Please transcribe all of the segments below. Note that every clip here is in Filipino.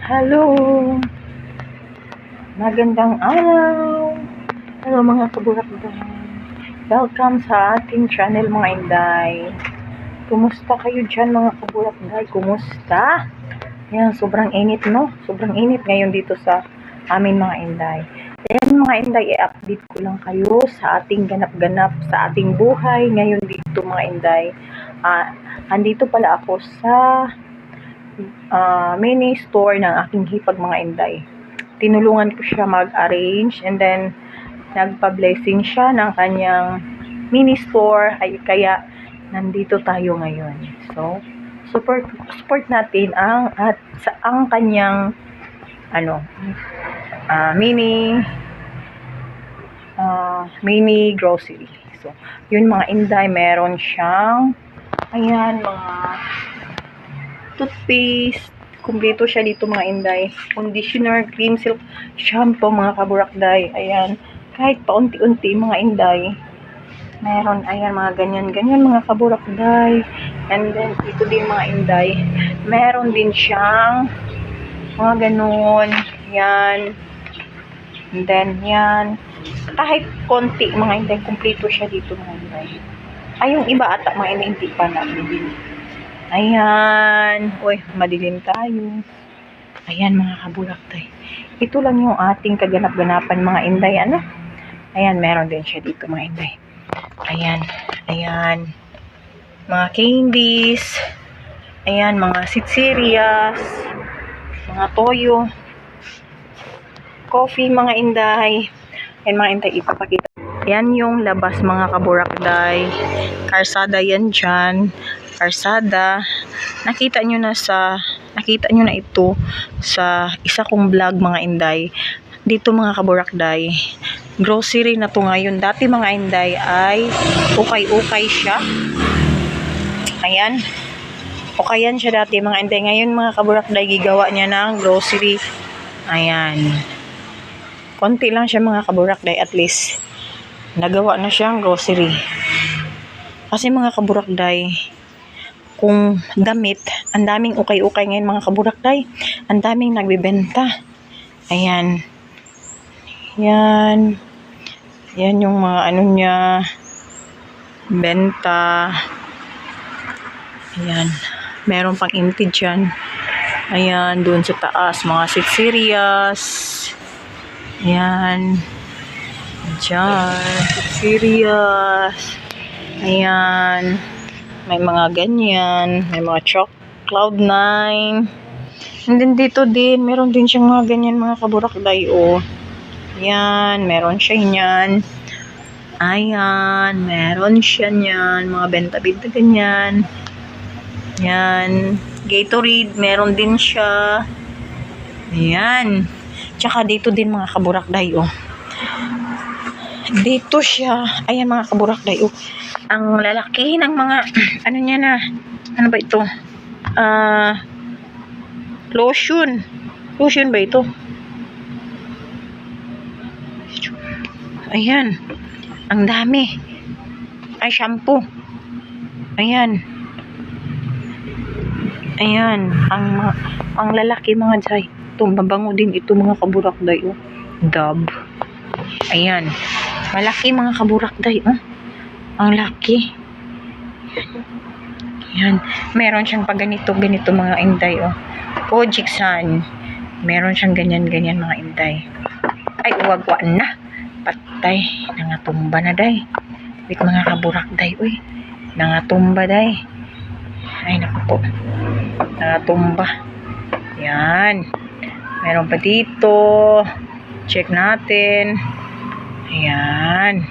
Hello! Magandang araw! Hello mga kaburakday! Welcome sa ating channel mga Inday. Kumusta kayo dyan mga kaburakday? Kumusta? Yan, sobrang init no? Sobrang init ngayon dito sa amin mga Inday. Ayan mga Inday, i-update ko lang kayo sa ating ganap-ganap sa ating buhay ngayon dito mga Inday. Andito pala ako sa mini store ng aking hipag mga Inday. Tinulungan ko siya mag-arrange and then nagpa-blessing siya ng kanyang mini store kaya nandito tayo ngayon. So, support natin ang kanyang mini grocery. So, yun mga Inday, meron siyang mga toothpaste, kumpleto siya dito mga Inday. Conditioner, cream silk, shampoo mga kaburakday. Ayan, kahit paunti-unti mga Inday. Meron, ayan, mga ganyan-ganyan mga kaburakday. And then, ito din mga Inday. Meron din siyang mga ganun. Yan. And then, yan. Kahit konti mga Inday, kumpleto siya dito mga Inday. Ay, yung iba ata mga Inday, hindi pa nabibili. Ayan. Uy, madilim tayo. Ayan mga kaburakday. Ito lang yung ating kaganap-ganapan mga Inday. Ayan, meron din siya dito mga Inday. Ayan. Ayan. Mga candies. Ayan, mga sitsirias. Mga toyo. Coffee mga Inday. Ayan mga Inday, ipapakita. Ayan yung labas mga kaburakday. Karsada yan dyan. Karsada. Nakita nyo na ito sa isa kong vlog mga Inday. Dito mga kaburakday, grocery na to ngayon. Dati mga Inday ay ukay-ukay siya. Ayan. Ukayan siya dati mga Inday. Ngayon mga kaburakday, gigawa niya ng grocery. Ayan. Konti lang siya mga kaburakday, at least nagawa na siyang grocery. Kasi mga kaburakday, kung damit, ang daming ukay-ukay ngayon mga kaburakday. Ang daming nagbibenta. Ayan. Yan. Yan yung mga niya. Benta. Ayan. Meron pang empty dyan. Ayan. Doon sa taas. Mga sitsirias. Ayan. Dyan. Sitsirias. Ayan. May mga ganyan. May mga Cloud9. And then dito din, meron din siyang mga ganyan mga kaburakday. Yan, meron siya yan. Ayan, meron siya yan. Mga benta-benta ganyan. Yan. Gatorade, meron din siya. Ayan. Tsaka dito din mga kaburakday. Dito siya. Ayan mga kaburakday. Ang lalaki ng mga niya na. Ano ba ito? Lotion. Lotion ba ito? Ayan. Ang dami. Ay, shampoo. Ayan. Ayan. Ang lalaki mga jay. Ito, mabango din ito mga kaburakday. Dove. Ayan. Malaki mga kaburakday. Ang laki. Ayan. Meron siyang ganito mga Inday. Kojiksan. Meron siyang ganyan mga Inday. Ay, uwagwaan na. Patay. Nangatumba na day. Wait mga kaburakday. Uy. Nangatumba day. Ay, naku po. Nangatumba. Ayan. Meron pa dito. Check natin. Ayan.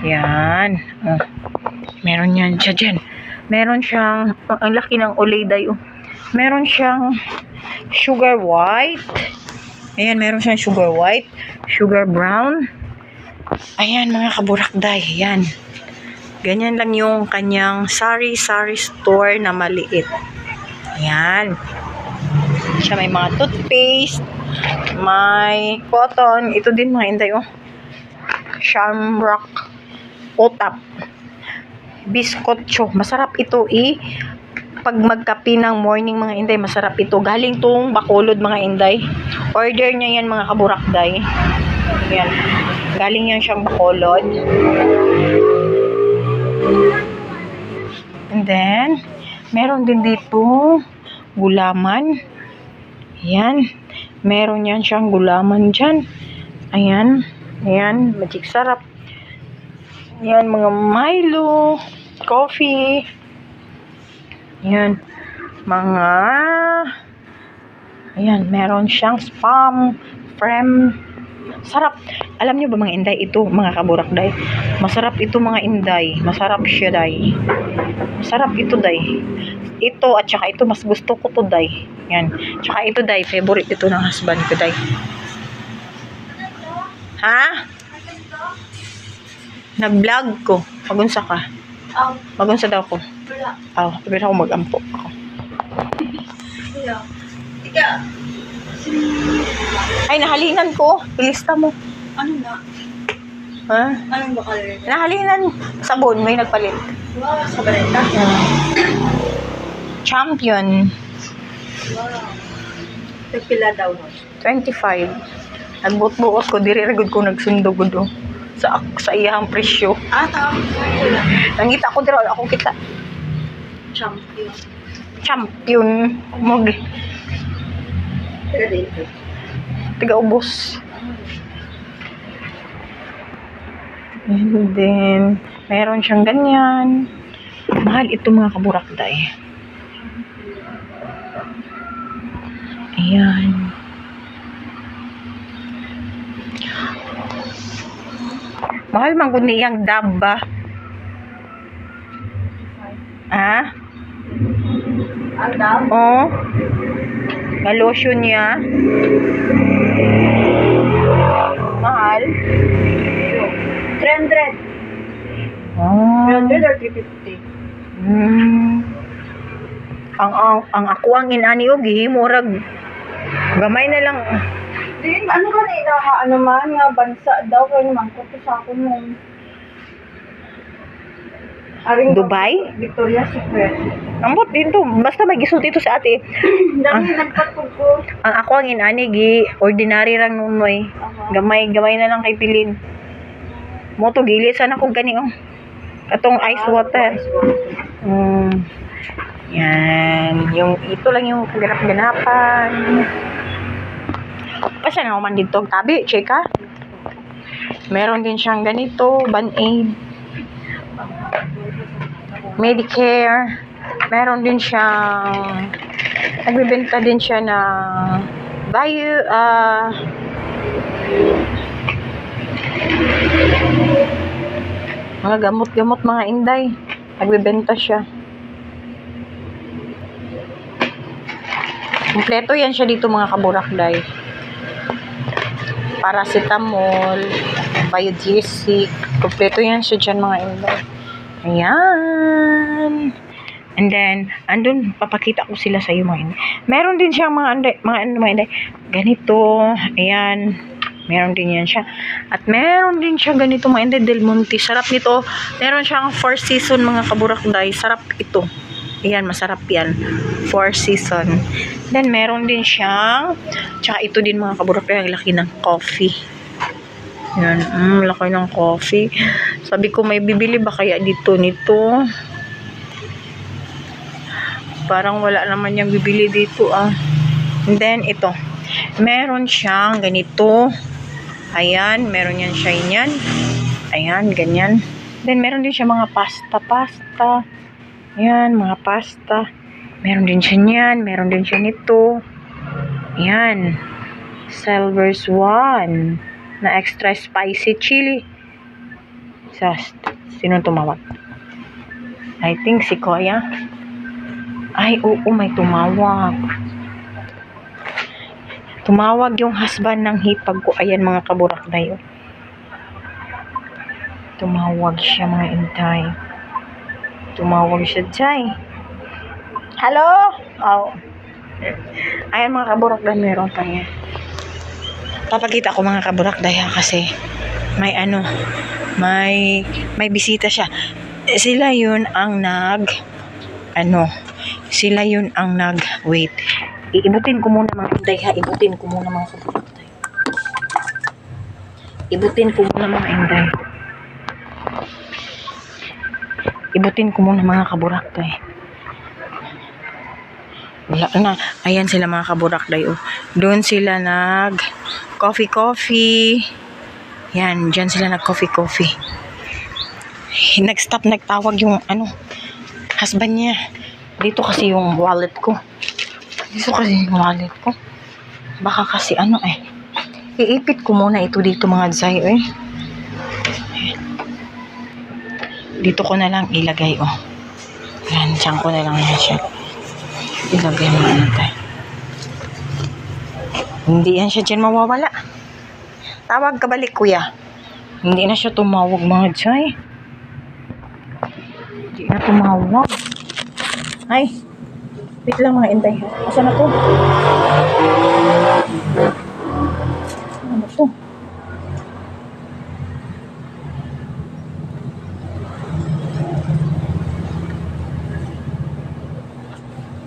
Yan. Meron yan siya dyan. Meron siyang, ang laki ng Olay. Meron siyang sugar white. Ayan, meron siyang sugar white. Sugar brown. Ayan, mga kaburakday. Yan. Ganyan lang yung kanyang sari store na maliit. Ayan. Siya may mga toothpaste. May cotton. Ito din mga Inday. Shamrock. Otap. Biskotso. Masarap ito pag magkape ng morning mga inday, masarap ito. Galing tong Bacolod mga inday. Order niya yan mga kaburakday. Yan. Galing yan siyang Bacolod. And then, meron din dito gulaman. Yan. Meron yan siyang gulaman dyan. Ayan. Ayan. Magic sarap. Yan. Mga Milo. Coffee. Yan. Mga ayan. Meron siyang spam. Frem. Sarap. Alam niyo ba mga inday, ito mga kaburakday, masarap ito mga inday. Masarap siya day. Masarap ito day. Ito at saka ito mas gusto ko to day. Yan. Tsaka ito day, favorite ito ng husband ko day. Ha? Nag-vlog ko. Magunsa ka. Magunsa daw ko. Pero ako mag-ampo ako. Ay, nahalinan ko. Ilista mo. Ano na? Ha? Anong bakal rin? Nahalinan. Sabon. May nagpalit. Wow, sa balenta? Champion. Wow. Nagpila daw no? 25. Nagbut-buot ko. Diriragod ko nagsundog ko sa iyang presyo. Tama. Nangita ko dira. Ako kita. Champion. Champion. Mag. Taga dito. Tiga ubos. And then, meron siyang ganyan. Mahal ito mga kaburakday. Ayan. Mahal man kung niyang dab ba? Ha? Ang daw? Oh. Nga lotion niya. Mahal. 300. Oh. 300 or 350? Ang ako ang inani og gihimurag gamay na lang. Din, ano ka na ano man nga bansa daw kayo naman ko sa ako mong aring Dubai? Victoria's Secret. Ambot din to, basta may gisulti to sa ate. Dami nagpatog ko. Ang ako ang inani gi ordinary lang nunoy. Gamay na lang kay pilin. Mo to gili sana kog gani oh. Katong ice water. Yan, yung ito lang yung kaganap-ganapan. Basta na man dito tabi, check ha. Meron din siyang ganito, Band-Aid. Medicare. Meron din siyang nagbebenta din siya na mga gamot-gamot mga inday. Nagbebenta siya. Kompleto yan siya dito mga kaburakday. Paracetamol, biodiesic, kompleto yan siya dyan mga inday. Ayan. And then, andun, papakita ko sila sa iyo mga inday. Meron din siyang mga inday. Ganito, ayan. Meron din yan siya. At meron din siya ganito mga inday, Del Monte. Sarap nito. Meron siyang 4 season mga kaburakday. Sarap ito. Ayan, masarap yan. 4 season. Then, meron din siyang, tsaka ito din mga kaburakday, ang laki ng coffee. Yan, laki ng coffee. Sabi ko, may bibili ba kaya dito nito? Parang wala naman yung bibili dito ah. And then, ito. Meron siyang ganito. Ayan, meron yan siya yan. Ayan, ganyan. Then, meron din siya mga pasta. Ayan, mga pasta. Meron din siya niyan. Meron din siya nito. Ayan. Silver's one. Na extra spicy chili. Sino tumawag? I think si Koya. Ay, oo, may tumawag. Tumawag yung husband ng hipag ko. Ayan, mga kaburakday. Tumawag siya, mga intay. Tumawag siya, Jai. Hello? Oh. Ayan, mga kaburakday, meron pa niya. Papakita ko mga kaburakday ha, kasi may may bisita siya. Sila yun ang Sila yun ang wait. Iibutin ko muna mga inday ha. Ibutin ko muna mga kaburak day. Ibutin ko muna mga inday. Ibutin ko muna mga kaburak day. Wala na. Ayan sila mga kaburak day. Oh. Doon sila coffee. Yan. Diyan sila coffee. Nag-stop, nagtawag yung husband niya. Dito kasi yung wallet ko. Baka kasi iipit ko muna ito dito mga Zay. Dito ko na lang ilagay. Yan, dyan ko na lang siya. Ilagay mo natin. Hindi yan siya dyan mawawala. Tawag ka balik kuya. Hindi na siya tumawag mga Zay. Hindi na tumawag. Ay. Wait lang mga inday. Asa na to? Ano to?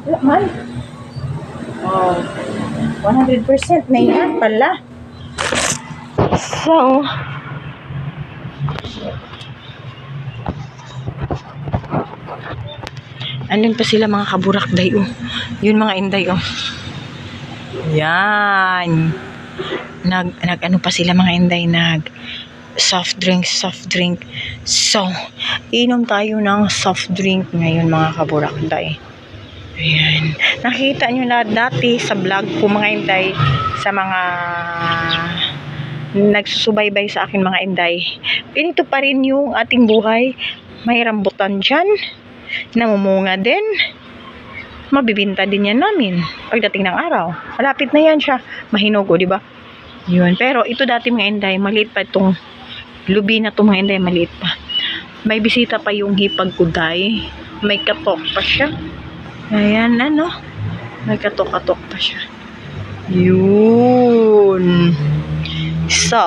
Wala man. Oh. 100% na yan pala. So, andun pa sila mga kaburak day. Yun mga inday. Yan. Nag pa sila mga inday. Soft drink. So, inom tayo ng soft drink ngayon mga kaburak day. Ayan. Nakita nyo na dati sa vlog ko mga inday, sa mga nagsusubaybay sa akin mga inday, pinito pa rin yung ating buhay. May rambutan dyan. Namumunga din. Mabibinta din yan namin pagdating ng araw. Malapit na yan siya. Mahinog, di ba? Yun. Pero ito dati mga inday, maliit pa itong lubi na itong mga inday, maliit pa. May bisita pa yung hipag kuday. May katok pa siya. Ayan, may katok-katok pa siya. Yun. So,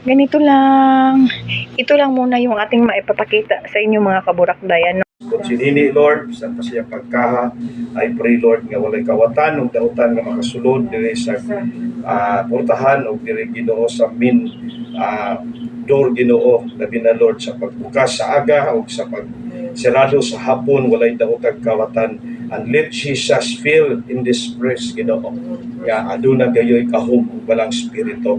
ganito lang. Ito lang muna yung ating maipapakita sa inyo mga kaburakdayan. Kung sinini, Lord, sa pasiyang pagkaha, I pray, Lord, nga walay kawatan o dautan nga makasulod dire sa portahan o dire Ginoo sa door Ginoo, labi na Lord sa pagbukas sa aga o sa pagsirado sa hapon, walay daotag kawatan, and let Jesus fill in this place Ginoo. Nga aduna gayoy kahum ug balang spirito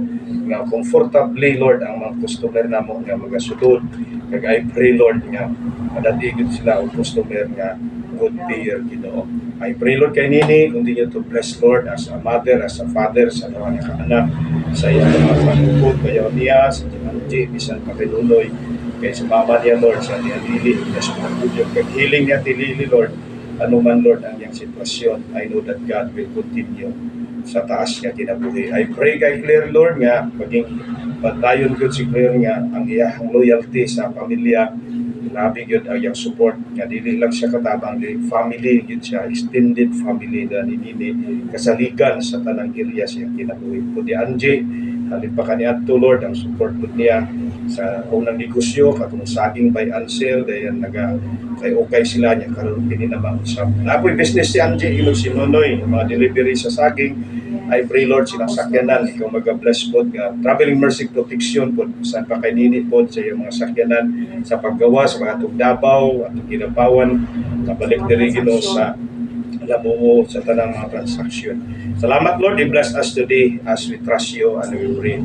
nga comfortably, Lord, ang mga customer namo nga magasulod. Kag I pray, Lord, nga madatigid sila og customer nga good beer Ginoo. I pray, Lord, kay Nini, continue to bless, Lord, as a mother, as a father, sa mga anak, sa iyang mga panukod, kayo niya, sa Jimanji, bisan pakinuloy, kay sa mama niya, Lord, sa niya Lili, sa mga kag healing niya ti Lili, Lord, ano man, Lord, ang iyang sitwasyon, I know that God will continue sa taas niya kinabuhi. I pray kay Claire, Lord, nga maging patayon good si Claire nga ang iyang loyalty sa pamilya, grabe yun ang iyang support nga dili lang siya katabang di family yun siya, extended family na ninini kasaligan sa tanang area siya kinabuhi. Kundi Angie, halip pa kaniya to, Lord, ang support po niya sa unang negosyo katong saging by Ansel dayan okay sila niya karon pininamang usap. Napoy business si Angie, ilog si Nonoy, mga delivery sa saging. I pray, Lord, silang sakyanan, ikaw mag-bless po, traveling mercy protection po, saan pa kay Nini po sa iyong mga sakyanan, sa paggawa, sa mga Tugdabaw, at Ginapawan, nabalik diri Ginoo sa labuo sa tanang mga transaksyon. Salamat, Lord, bless us today as we trust you and we pray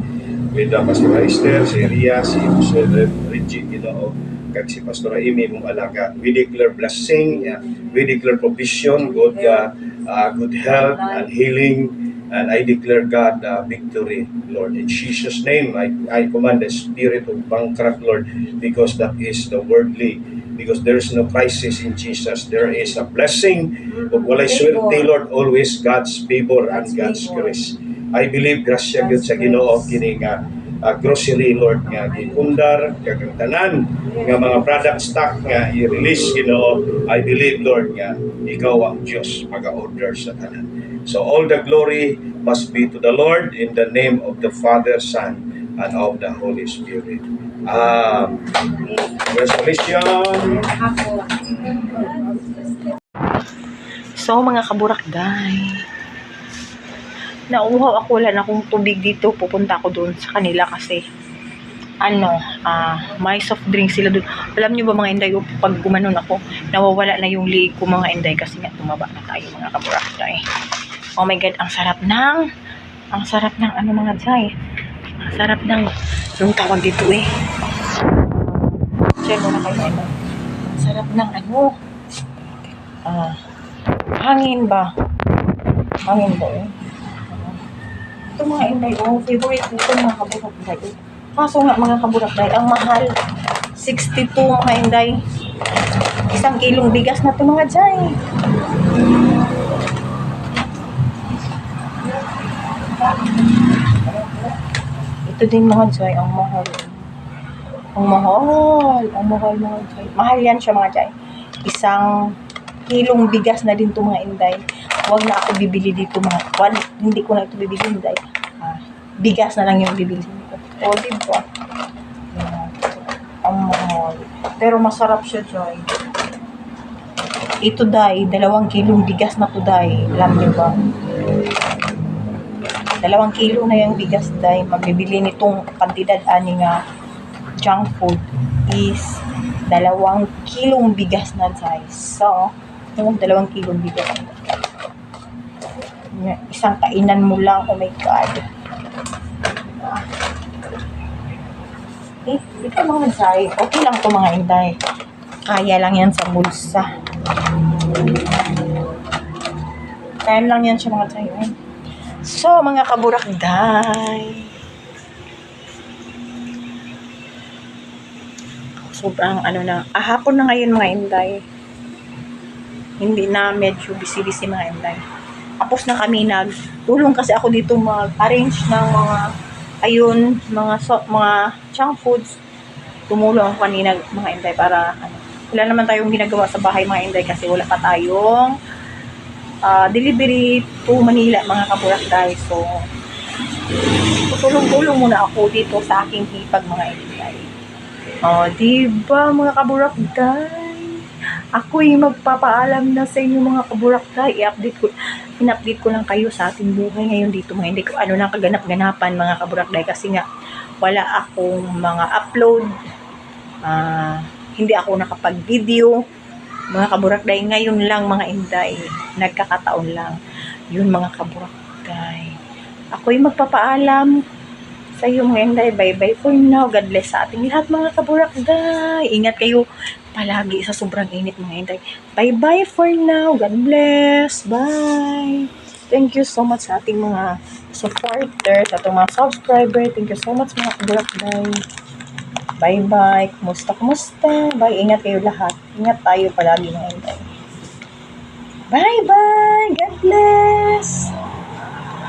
with Pastor Esther, si Ria, si Pastor Reggie Ginoo, kag si Pastor Amy mong alaga. We declare blessing, we declare provision, good health and healing. And I declare, God, victory, Lord. In Jesus' name, I command the spirit of bankrupt, Lord, because that is the worldly. Because there is no crisis in Jesus. There is a blessing. Kung walay swerte, Lord, always God's favor and God's grace. I believe, grasya gyud sa Ginoo, kini nga grocery, Lord, nga gipundar, kagang tanan, nga mga product stock nga i-release, Ginoo. I believe, Lord, nga ikaw ang Diyos mag-order sa tanan. So all the glory must be to the Lord in the name of the Father, Son, and of the Holy Spirit. Congratulations! So, mga kaburakday, nauuhaw ako, wala na akong tubig dito. Pupunta ako doon sa kanila kasi may soft drink sila doon. Alam nyo ba mga inday, pag gumanon ako, nawawala na yung liig ko mga inday kasi nga tumaba na tayo mga kaburakday. Oh my God, ang sarap ng mga jay. Ang sarap ng, yung tawag dito share mo na kayo inday. Ang sarap ng hangin ba ito mga inday, favorite dito mga kaburakday. Kaso nga mga kaburakday, ang mahal 62 mga inday. 1 kilong bigas na ito mga jay. Ito din mga jay, ang mahal mga jay. Mahal yan siya mga jay. 1 kilong bigas na din ito mga inday. Huwag na ako bibili dito hindi ko na ito bibili inday. Bigas na lang yung bibili ko. O diba? Ang mahal. Pero masarap siya jay. Ito day, 2 kilong bigas na to day. Alam niyo ba? 2 kilo na yung bigas day. Magbibili nitong kantidad ani nga junk food is 2 kilong bigas na day. So, yung 2 kilong bigas. Isang kainan mo lang. Oh my God. Ito mga jay. Okay lang to mga inday. Kaya lang yan sa bulsa. Kaya lang yan siya mga jay. So, mga kaburakday. Sobrang hapon na ngayon mga inday. Hindi na, medyo busy-busy mga inday. Tapos na kami tulong kasi ako dito mag-arrange ng mga junk foods. Tumulong ako kanina mga inday para wala naman tayong ginagawa sa bahay mga inday kasi wala pa tayong delivery to Manila mga kaburakday. So, tulong-tulong muna ako dito sa aking hipag mga inday. Diba mga kaburakday? Ako'y magpapaalam na sa inyo mga kaburakday. In-update ko lang kayo sa ating buhay ngayon dito mga inday. Ano lang kaganap-ganapan mga kaburakday kasi nga wala akong mga upload. Hindi ako nakapag-video. Mga kaburakday, ngayon lang mga inday. Nagkakataon lang. Yun mga kaburakday. Ako'y magpapaalam sa iyo mga inday. Bye-bye for now. God bless sa ating lahat mga kaburakday. Ingat kayo palagi sa sobrang init mga inday. Bye-bye for now. God bless. Bye. Thank you so much sa ating mga supporters, sa ating mga subscribers. Thank you so much mga kaburakday. Bye-bye. Kumusta? Bye. Ingat kayo lahat. Ingat tayo palagi mga inday. Bye-bye. God bless.